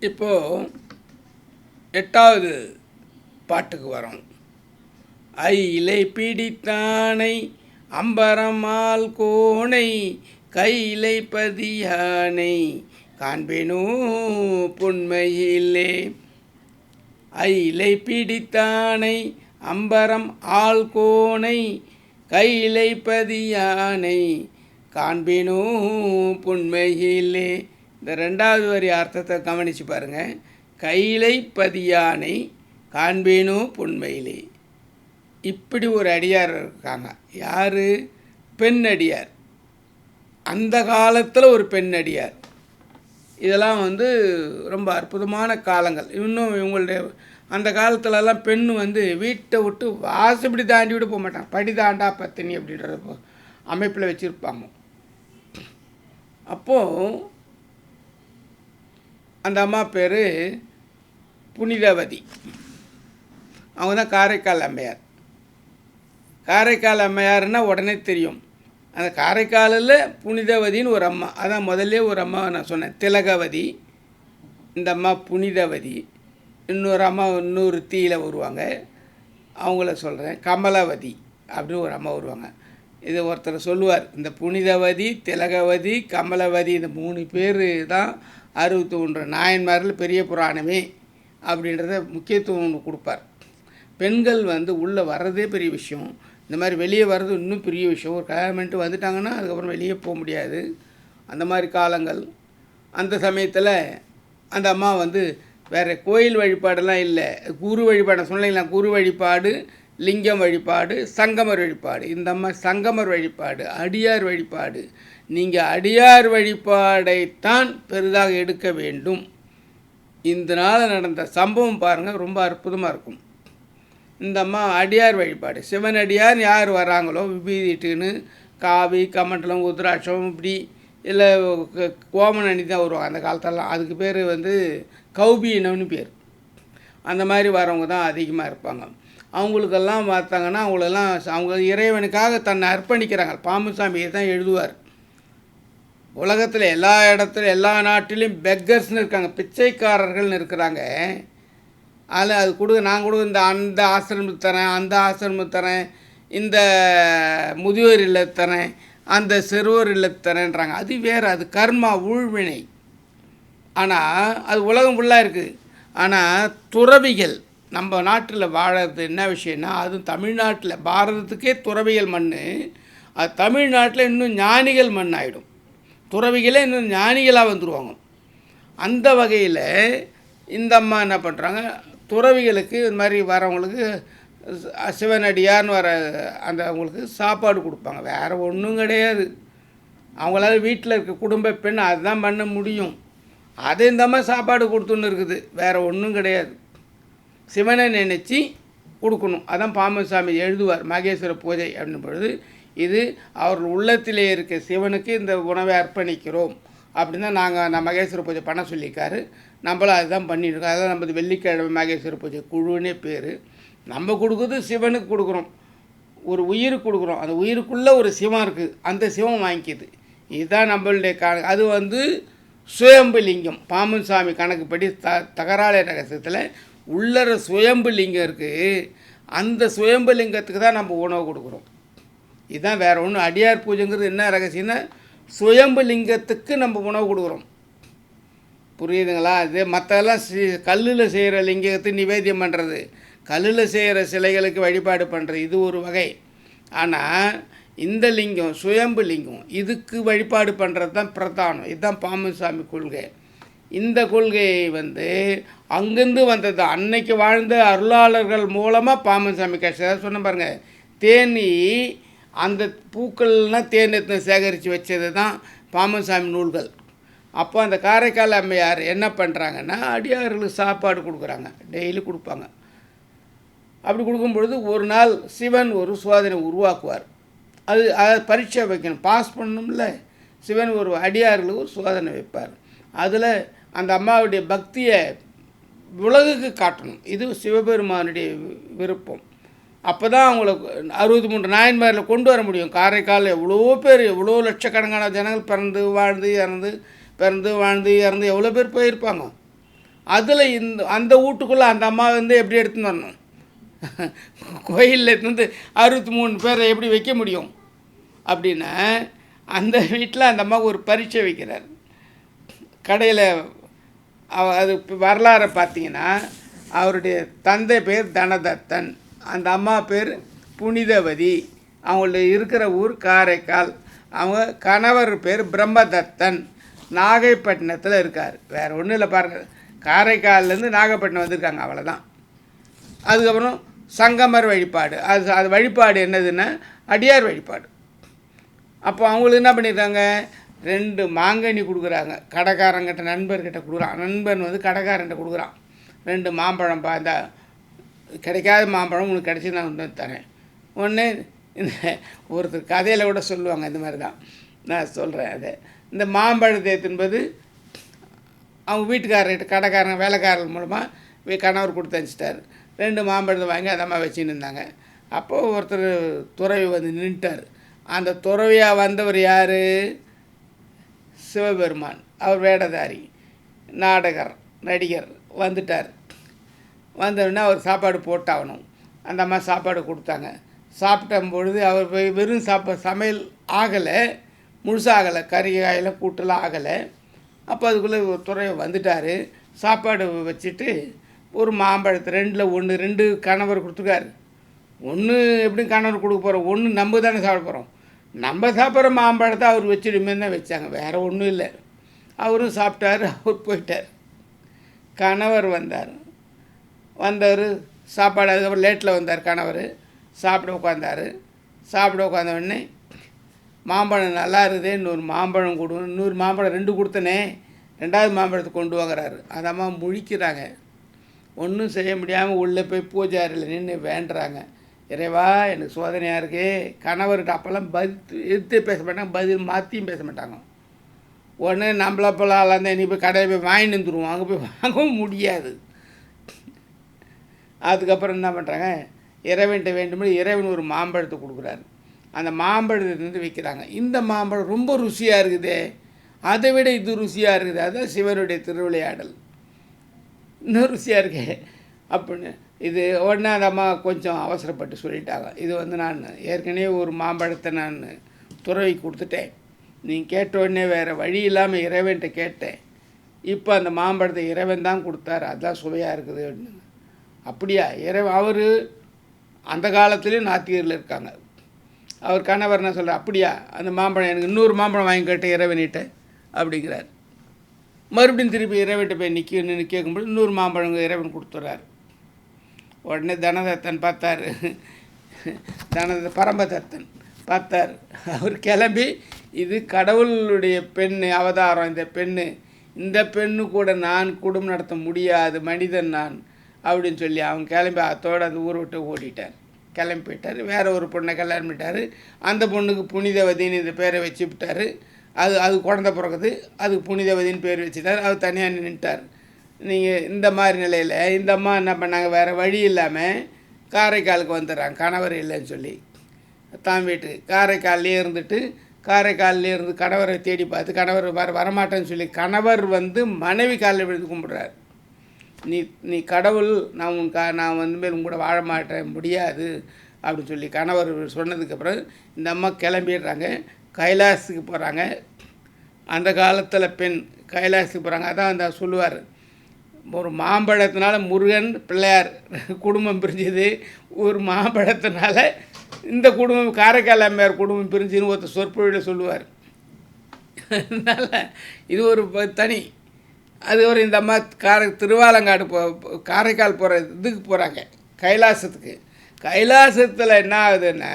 இப்போது 8வது பாட்டுக்கு வரோம். ஐலை பிடித்தானை அம்பரமால் கோனை கையிலை பதியானை காண்பேனோ பொன்மையிலே. ஐலை பிடித்தானை அம்பரம் ஆள் கோனை கையிலை பதியானை காண்பேனோ பொன்மையிலே. இந்த 2வது வரி அர்த்தத்தை கவனித்து பாருங்கள். கையிலை பதியானை காண்பேனோ பொன்மையிலே. இப்படி ஒரு அடியார் இருக்காங்க. யார்? பெண் அடியார். அந்த காலத்தில் ஒரு பெண் அடியார். இதெல்லாம் ரொம்ப அற்புதமான காலங்கள். இன்னும் இவங்களுடைய அந்த காலத்துலலாம் பெண் வீட்டை விட்டு வாசப்படி தாண்டி விட்டு போக மாட்டாங்க. படி தாண்டா பத்தினி அப்படின்ற அமைப்பில் வச்சுருப்பாங்க. அப்போது அந்த அம்மா பேர் புனிதவதி. அவங்க தான் காரைக்கால் அம்மையார். காரைக்கால் அம்மையார்னா உடனே தெரியும். அந்த காரைக்காலில் புனிதவதின்னு ஒரு அம்மா. அதான் முதல்ல ஒரு அம்மா நான் சொன்னேன், திலகவதி. இந்த அம்மா புனிதவதி. இன்னொரு அம்மா இன்னொரு தீயில் வருவாங்க, அவங்கள சொல்கிறேன். கமலவதி அப்படின்னு ஒரு அம்மா வருவாங்க. இது ஒருத்தர் சொல்லுவார், இந்த புனிதவதி, திலகவதி, கமலவதி இந்த 3 பேர் தான் 63 நாயன்மாரில் பெரிய புராணமே அப்படின்றத முக்கியத்துவம் ஒன்று கொடுப்பார். பெண்கள் உள்ளே வர்றதே பெரிய விஷயம். இந்த மாதிரி வெளியே வர்றது இன்னும் பெரிய விஷயம். ஒரு கல்யாணம் பண்ணிட்டு வந்துட்டாங்கன்னா அதுக்கப்புறம் வெளியே போக முடியாது. அந்த மாதிரி காலங்கள். அந்த சமயத்தில் அந்த அம்மா வேறு கோயில் வழிபாடெல்லாம் இல்லை, குரு வழிபாடு சொன்னீங்களா. குரு வழிபாடு, லிங்கம் வழிபாடு, சங்கமர் வழிபாடு. இந்த அம்மா சங்கமர் வழிபாடு, அடியார் வழிபாடு. நீங்கள் அடியார் வழிபாடைத்தான் பெரிதாக எடுக்க வேண்டும். இந்த நாள் நடந்த சம்பவம் பாருங்கள், ரொம்ப அற்புதமாக இருக்கும். இந்த அம்மா அடியார் வழிபாடு, சிவன் அடியார் யார் வராங்களோ விபீதிட்டுன்னு காவி கமண்டலம் உத்ராட்சம் இப்படி இல்லை கோமன் அணி தான் வருவாங்க அந்த காலத்தெல்லாம். அதுக்கு பேர் கௌபீனம்னு பேர். அந்த மாதிரி வரவங்க தான் அதிகமாக இருப்பாங்க. அவங்களுக்கெல்லாம் பார்த்தாங்கன்னா அவங்க இறைவனுக்காக தன்னை அர்ப்பணிக்கிறாங்க. பாம்புசாமியை தான் எழுதுவார். உலகத்தில் எல்லா இடத்துலையும் எல்லா நாட்டிலையும் பெக்கர்ஸ்னு இருக்காங்க, பிச்சைக்காரர்கள்னு இருக்கிறாங்க. அதில் அது நான் இந்த அந்த ஆசிரமத்து தரேன், அந்த ஆசிரமத்து தரேன், இந்த முதியோர் இல்லத்து தரேன், அந்த சிறுவர் இல்லத்து தரேன்றாங்க. அது வேறு, அது கர்மா, ஊழ்வினை. ஆனால் அது உலகம் ஃபுல்லாக இருக்குது. ஆனால் துறவிகள் நம்ம நாட்டில் வாழறது என்ன விஷயம்னா, அதுவும் தமிழ்நாட்டில் பாரதத்துக்கே துறவிகள் மண். அது தமிழ்நாட்டில் இன்னும் ஞானிகள் மண் ஆகிடும். துறவிகளே இன்னும் ஞானிகளாக வந்துடுவாங்க. அந்த வகையில் இந்த அம்மா என்ன பண்ணுறாங்க, துறவிகளுக்கு இது மாதிரி வரவங்களுக்கு சிவனடியார்னு வர அவங்களுக்கு சாப்பாடு கொடுப்பாங்க. வேறு ஒன்றும் கிடையாது. அவங்களால வீட்டில் இருக்க குடும்ப பெண் அதுதான் பண்ண முடியும். அது இந்த அம்மா சாப்பாடு கொடுத்துன்னு இருக்குது, வேறு ஒன்றும் கிடையாது. சிவனை நினச்சி கொடுக்கணும். அதான் பாம்புசாமி எழுதுவார் மகேஸ்வர பூஜை அப்படின் பொழுது, இது அவர்கள் உள்ளத்திலே இருக்க சிவனுக்கு இந்த உணவை அர்ப்பணிக்கிறோம் அப்படின்னு தான் நான் மகேஸ்வர பூஜை பண்ண சொல்லியிருக்காரு. நம்மளும் அதுதான் பண்ணியிருக்கோம். அதான் நம்ம வெள்ளிக்கிழமை மகேஸ்வர பூஜை குழுன்னே பேர். நம்ம கொடுக்குறது சிவனுக்கு கொடுக்குறோம், ஒரு உயிருக்கு கொடுக்குறோம். அந்த உயிருக்குள்ளே ஒரு சிவம் இருக்குது, அந்த சிவம் வாங்கிக்கிது. இதுதான் நம்மளுடைய அது சுயம்பு லிங்கம். பாம்புசாமி கணக்குப்படி தகராள ரகசியத்தில் உள்ளற சுயம்பு லிங்கம் இருக்குது. அந்த சுயம்பு லிங்கத்துக்கு தான் நம்ம உணவு கொடுக்குறோம். இதுதான் வேறு ஒன்றும். அடியார் பூஜைங்கிறது என்ன ரகசியம்னா, சுயம்பு லிங்கத்துக்கு நம்ம உணவு கொடுக்குறோம். புரியுதுங்களா? இது மற்றெல்லாம் கல்லில் செய்கிற லிங்கத்தை நிவேத்தியம் பண்ணுறது, கல்லில் செய்கிற சிலைகளுக்கு வழிபாடு பண்ணுறது, இது ஒரு வகை. ஆனால் இந்த லிங்கம் சுயம்பு லிங்கம், இதுக்கு வழிபாடு பண்ணுறது தான் பிரதானம். இதுதான் பாம்புசாமி கொள்கை. இந்த கொள்கையை அங்கேருந்து வந்தது. அன்னைக்கு வாழ்ந்த அருளாளர்கள் மூலமாக பாம்புசாமி கஷ்டம் சொன்ன பாருங்கள். தேனி அந்த பூக்கள்னால் தேன் சேகரித்து வச்சது தான் பாம்புசாமி நூல்கள். அப்போ அந்த காரைக்கால் அம்மையார் என்ன பண்ணுறாங்கன்னா, அடியார்களுக்கு சாப்பாடு கொடுக்குறாங்க, டெய்லி கொடுப்பாங்க. அப்படி கொடுக்கும்பொழுது ஒரு நாள் சிவன் ஒரு சோதனை உருவாக்குவார். அதை பரீட்சை வைக்கணும், பாஸ் பண்ணணும்ல. சிவன் ஒரு அடியார்களுக்கு ஒரு சோதனை வைப்பார். அதில் அந்த அம்மாவுடைய பக்தியை உலகுக்கு காட்டணும். இது சிவபெருமானுடைய விருப்பம். அப்போ தான் அவங்கள 63 நாயன்மாரில் கொண்டு வர முடியும். காரைக்கால் எவ்வளோ பேர், எவ்வளோ லட்சக்கணக்கான ஜனங்கள் பிறந்து வாழ்ந்து இறந்து எவ்வளோ பேர் போயிருப்பாங்க. அதில் அந்த வீட்டுக்குள்ளே அந்த அம்மா வந்து எப்படி எடுத்துன்னு வரணும்? கோயிலில் எடுத்துன்னு 63 பேரை எப்படி வைக்க முடியும்? அப்படின்னா அந்த வீட்டில் அந்த அம்மாவுக்கு ஒரு பரீட்சை வைக்கிறார். கடையில் அது வரலாறை பார்த்தீங்கன்னா, அவருடைய தந்தை பேர் தனதத்தன், அந்த அம்மா பேர் புனிதவதி, அவங்களுடைய இருக்கிற ஊர் காரைக்கால், அவங்க கணவர் பேர் பிரம்மதத்தன், நாகைப்பட்டினத்தில் இருக்கார். வேறு ஒன்றும் இல்லை பாருங்கள், காரைக்கால்லேருந்து நாகப்பட்டினம் வந்திருக்காங்க, அவ்வளோதான். அதுக்கப்புறம் சங்கமர் வழிபாடு, அது வழிபாடு என்னதுன்னா அடியார் வழிபாடு. அப்போ அவங்களுக்கு என்ன பண்ணியிருக்காங்க, 2 மாங்கனி கொடுக்குறாங்க. கடைக்காரங்கிட்ட நண்பர்கிட்ட கொடுக்குறான். நண்பன் வந்து கடைக்காரன்கிட்ட கொடுக்குறான். 2 மாம்பழம் இந்த கிடைக்காத மாம்பழம் உனக்கு கிடச்சி நான் வந்து தரேன். ஒன்று இந்த ஒருத்தர் கதையில் கூட சொல்லுவாங்க, இந்த மாதிரி தான் நான் சொல்கிறேன். அதை இந்த மாம்பழத்தை என்பது அவங்க வீட்டுக்காரர்கிட்ட கடைக்காரங்க வேலைக்காரர்கள் மூலமாக கணவர் கொடுத்து அனுப்பிச்சிட்டார். 2 மாம்பழத்தை வாங்கி அந்த அம்மா வச்சுன்னு இருந்தாங்க. அப்போது ஒருத்தர் துறவி வந்து நின்றுட்டார். அந்த துறவியாக வந்தவர் யார்? சிவபெருமான். அவர் வேடதாரி, நாடகர், நடிகர் வந்துட்டார். வந்தவுடனே அவர் சாப்பாடு போட்டாகணும். அந்த அம்மா சாப்பாடு கொடுத்தாங்க. சாப்பிட்ட பொழுது அவர் வெறும் சமையல் ஆகலை, முழுசாகலை, கறி காயெல்லாம் கூட்டெல்லாம் ஆகலை. அப்போ அதுக்குள்ளே துறை வந்துட்டார். சாப்பாடு வச்சுட்டு ஒரு மாம்பழத்தை 2ல் 1 2 கணவர் கொடுத்துருக்காரு. 1 எப்படியும் கணவர் கொடுக்க போகிறோம், 1 நம்ம தானே சாப்பிட போகிறோம். நம்ம சாப்பிட்ற மாம்பழத்தை அவர் வச்சுடுமே தான் வச்சாங்க, வேறு ஒன்றும் இல்லை. அவரும் சாப்பிட்டார், அவர் போயிட்டார். கணவர் வந்தவர் சாப்பாடு அதுக்கப்புறம் லேட்டில் வந்தார். கணவர் சாப்பிட உட்காந்தார். சாப்பிட உட்காந்த உடனே மாம்பழம் நல்லா இருக்குதே, இன்னொரு மாம்பழம் கொடு, இன்னொரு மாம்பழம் 2 கொடுத்தனே, 2வது மாம்பழத்தை கொண்டு வாங்குறாரு. அந்த அம்மா முழிக்கிறாங்க. ஒன்றும் செய்ய முடியாமல் உள்ளே போய் பூஜை அறையில் நின்று வேண்டுறாங்க. இறைவா, எனக்கு சோதனையாக இருக்கே. கணவர்கிட்ட அப்போல்லாம் எடுத்து பேச மாட்டாங்க, பதில் மாற்றியும் பேச மாட்டாங்க. உடனே நம்மளப்பெல்லாம் இருந்தால் நீ போய் கடையில் போய் வாங்கிட்டு வந்துடுவோம், அங்கே போய் வாங்கவும் முடியாது. அதுக்கப்புறம் என்ன பண்ணுறாங்க, இறைவன்கிட்ட வேண்டுமே இறைவன் ஒரு மாம்பழத்தை கொடுக்குறாரு. அந்த மாம்பழத்தை வைக்கிறாங்க. இந்த மாம்பழம் ரொம்ப ருசியாக இருக்குதே, அதை விட இது ருசியாக இருக்குது, அதுதான் சிவனுடைய திருவிளையாடல், இன்னும் ருசியாக இருக்கே அப்படின்னு. இது உடனே அந்த அம்மா கொஞ்சம் அவசரப்பட்டு சொல்லிட்டாங்க, இது வந்து நான் ஏற்கனவே ஒரு மாம்பழத்தை நான் துறவி கொடுத்துட்டேன், நீ கேட்ட உடனே வேறு வழி இல்லாமல் இறைவன்கிட்ட கேட்டேன், இப்போ அந்த மாம்பழத்தை இறைவன் தான் கொடுத்தாரு, அதுதான் சுவையாக இருக்குது அப்படின்னு. அப்படியா? இறைவன் அவர் அந்த காலத்துலேயும் நாத்திகரில் இருக்காங்க. அவர் கணவர் என்ன சொல்கிறார், அப்படியா, அந்த மாம்பழம் எனக்கு இன்னொரு மாம்பழம் வாங்கி கேட்டேன் இறைவனிட்ட அப்படிங்கிறார். மறுபடியும் திருப்பி இறைவன்கிட்ட போய் நிற்க கேட்கும்போது இன்னொரு மாம்பழம் இறைவன் கொடுத்துட்றார். உடனே தனதத்தன் பார்த்தார், பரமதத்தன் பார்த்தார். அவர் கிளம்பி, இது கடவுளுடைய பெண்ணு அவதாரம், இந்த பெண்ணு கூட நான் குடும்பம் நடத்த முடியாது, மனிதன் நான் அப்படின்னு சொல்லி அவங்க கிளம்பி அத்தோடு அந்த ஊரை விட்டு ஓடிட்டார். கிளம்பி போயிட்டார். வேறு ஒரு பொண்ணை கல்யாணம் பண்ணிட்டார். அந்த பொண்ணுக்கு புனிதவதின்னு இந்த பேரை வச்சு விட்டார். அது குழந்த பிறகுது, அதுக்கு புனிதவதின்னு பேர் வச்சுட்டார். அவர் தனியாக நின்றுட்டார். நீங்கள் இந்த மாதிரி நிலையில் இந்த அம்மா என்ன பண்ணாங்க, வேறு வழி இல்லாமல் காரைக்காலுக்கு வந்துடுறாங்க, கணவர் இல்லைன்னு சொல்லி. தான் வீட்டுக்கு காரைக்கால்லே இருந்துட்டு, காரைக்கால்லே இருந்து கணவரை தேடி பார்த்து கணவர் வரமாட்டேன்னு சொல்லி கணவர் வந்து மனைவி காலில் விழுந்து கும்பிட்றாரு. நீ கடவுள், நான் வந்து மேல் உங்க கூட வாழ மாட்டேன், முடியாது அப்படின்னு சொல்லி கணவர் சொன்னதுக்கப்புறம் இந்த அம்மா கிளம்பிடுறாங்க. கைலாசத்துக்கு போகிறாங்க. அந்த காலத்தில் பெண் கைலாசத்துக்கு போகிறாங்க. அதான் அந்த சொல்லுவார், ஒரு மாம்பழத்தினால முருகன் பிள்ளையார் குடும்பம் பிரிஞ்சுது, ஒரு மாம்பழத்தினால இந்த குடும்பம் காரைக்கால் அம்மையார் குடும்பம் பிரிஞ்சுன்னு ஒருத்தர் சொற்பொழியில் சொல்லுவார். அதனால் இது ஒரு தனி. அது ஒரு இந்த அம்மா திருவாலங்காடு காரைக்கால் போகிற இதுக்கு போகிறாங்க, கைலாசத்துக்கு. கைலாசத்தில் என்ன ஆகுதுன்னா,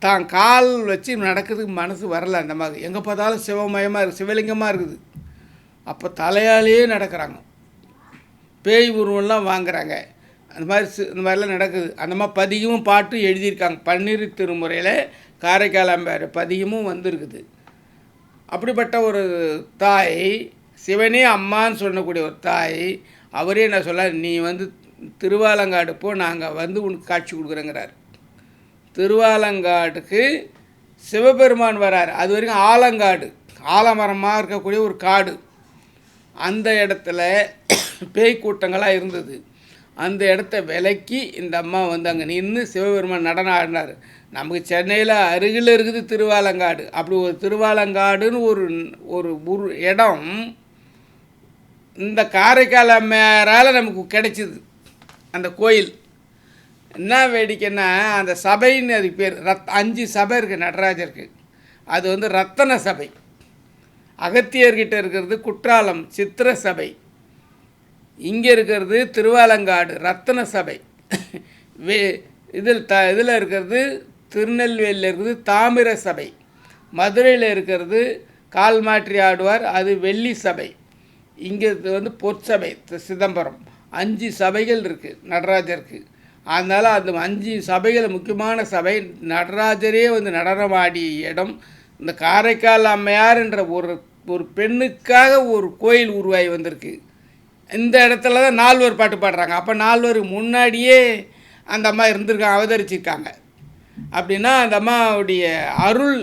தான் கால் வச்சு நடக்கிறதுக்கு மனசு வரல அந்த மாதிரி. எங்கே பார்த்தாலும் சிவமயமாக இருக்குது, சிவலிங்கமாக இருக்குது. அப்போ தலையாலேயே நடக்கிறாங்க, பேய் உருவம்லாம் வாங்குறாங்க. அந்த மாதிரிலாம் நடக்குது. அந்த மாதிரி பதிகமும் பாட்டும் எழுதியிருக்காங்க. பன்னிரு திருமுறையில் காரைக்கால் அம்மையார் பதிகமும் வந்திருக்குது. அப்படிப்பட்ட ஒரு தாய், சிவனே அம்மான்னு சொல்லக்கூடிய ஒரு தாய், அவரே என்ன சொல்ல, நீ வந்து திருவாலங்காடு போ, நாங்கள் வந்து உனக்கு காட்சி கொடுக்குறேங்கிறார். திருவாலங்காட்டுக்கு சிவபெருமான் வரார். அது வரைக்கும் ஆலங்காடு, ஆலமரமாக இருக்கக்கூடிய ஒரு காடு. அந்த இடத்துல பேய் கூட்டங்களாக இருந்தது. அந்த இடத்த விலக்கி இந்த அம்மா வந்து அங்கே நின்று சிவபெருமான் நடனம் ஆடினார். நமக்கு சென்னையில் அருகில் இருக்குது திருவாலங்காடு. அப்படி ஒரு திருவாலங்காடுன்னு ஒரு இடம் இந்த காரைக்கால் அம்மையாரால் நமக்கு கிடைச்சிது. அந்த கோயில் என்ன வேடிக்கைன்னா, அந்த சபைன்னு அதுக்கு பேர் 5 சபை இருக்குது நடராஜருக்கு. அது வந்து ரத்தன சபை. அகத்தியர்கிட்ட இருக்கிறது குற்றாலம் சித்திர சபை, இங்கே இருக்கிறது திருவாலங்காடு ரத்தன சபை. இதில் இருக்கிறது திருநெல்வேலியில் இருக்கிறது தாமிர சபை, மதுரையில் இருக்கிறது கால் மாற்றி ஆடுவார் அது வெள்ளி சபை, இங்கே வந்து பொற்சபை சிதம்பரம். 5 சபைகள் இருக்குது நடராஜருக்கு. அதனால் அந்த 5 சபைகள் முக்கியமான சபை. நடராஜரே வந்து நடனமாடிய இடம். இந்த காரைக்கால் அம்மையார் என்ற ஒரு பெண்ணுக்காக ஒரு கோயில் உருவாகி வந்திருக்கு. இந்த இடத்துல தான் 4 பாட்டு பாடுறாங்க. அப்போ 4 முன்னாடியே அந்த அம்மா இருந்திருக்காங்க, அவதரிச்சிருக்காங்க. அப்படின்னா அந்த அம்மாவுடைய அருள்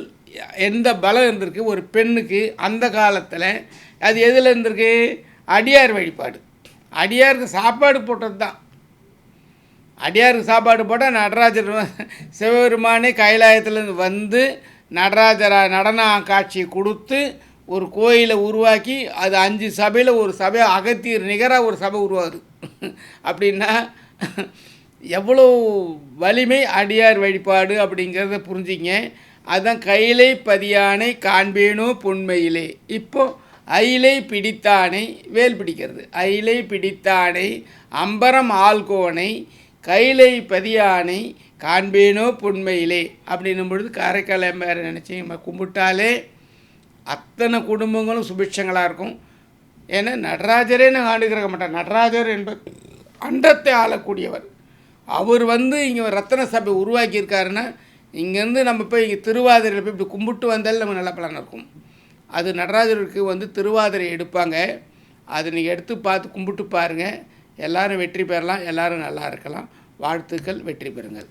எந்த பலம் இருந்திருக்கு ஒரு பெண்ணுக்கு அந்த காலத்தில். அது எதில் இருந்திருக்கு? அடியார் வழிபாடு. அடியாருக்கு சாப்பாடு போட்டது தான். அடியாருக்கு சாப்பாடு போட்டால் நடராஜர் சிவபெருமானே கைலாயத்துலேருந்து வந்து நடன காட்சி கொடுத்து ஒரு கோயிலை உருவாக்கி அது 5 சபையில் ஒரு சபை அகத்தியர் நிகராக ஒரு சபை உருவாகுது. அப்படின்னா எவ்வளோ வலிமை அடியார் வழிபாடு அப்படிங்கிறத புரிஞ்சிங்க. அதுதான் கையிலை பதியானை காண்பேனோ பொன்மையிலே. இப்போது அயிலை பிடித்தானை வேல் பிடிக்கிறது. அயிலை பிடித்தானை அம்பரம் ஆள்கோனை கையிலை பதியானை காண்பேனோ பொன்மையிலே அப்படின்னும் பொழுது காரைக்கால் அம்மையாரை நினச்சி நம்ம கும்பிட்டாலே அத்தனை குடும்பங்களும் சுபிட்சங்களாக இருக்கும். ஏன்னா நடராஜரே நான் ஆண்டுகிற மாட்டார். நடராஜர் என்பது அண்டத்தை ஆளக்கூடியவர். அவர் வந்து இங்கே ரத்தன சபை உருவாக்கியிருக்காருன்னா இங்கேருந்து நம்ம போய் இங்கே திருவாதிரையில் போய் இப்படி கும்பிட்டு வந்தாலும் நம்ம நல்ல பலன் இருக்கும். அது நடராஜருக்கு வந்து திருவாதிரை எடுப்பாங்க. அதை நீங்கள் எடுத்து பார்த்து கும்பிட்டு பாருங்கள். எல்லோரும் வெற்றி பெறலாம், எல்லோரும் நல்லா இருக்கலாம். வாழ்த்துக்கள், வெற்றி பெறுங்கள்.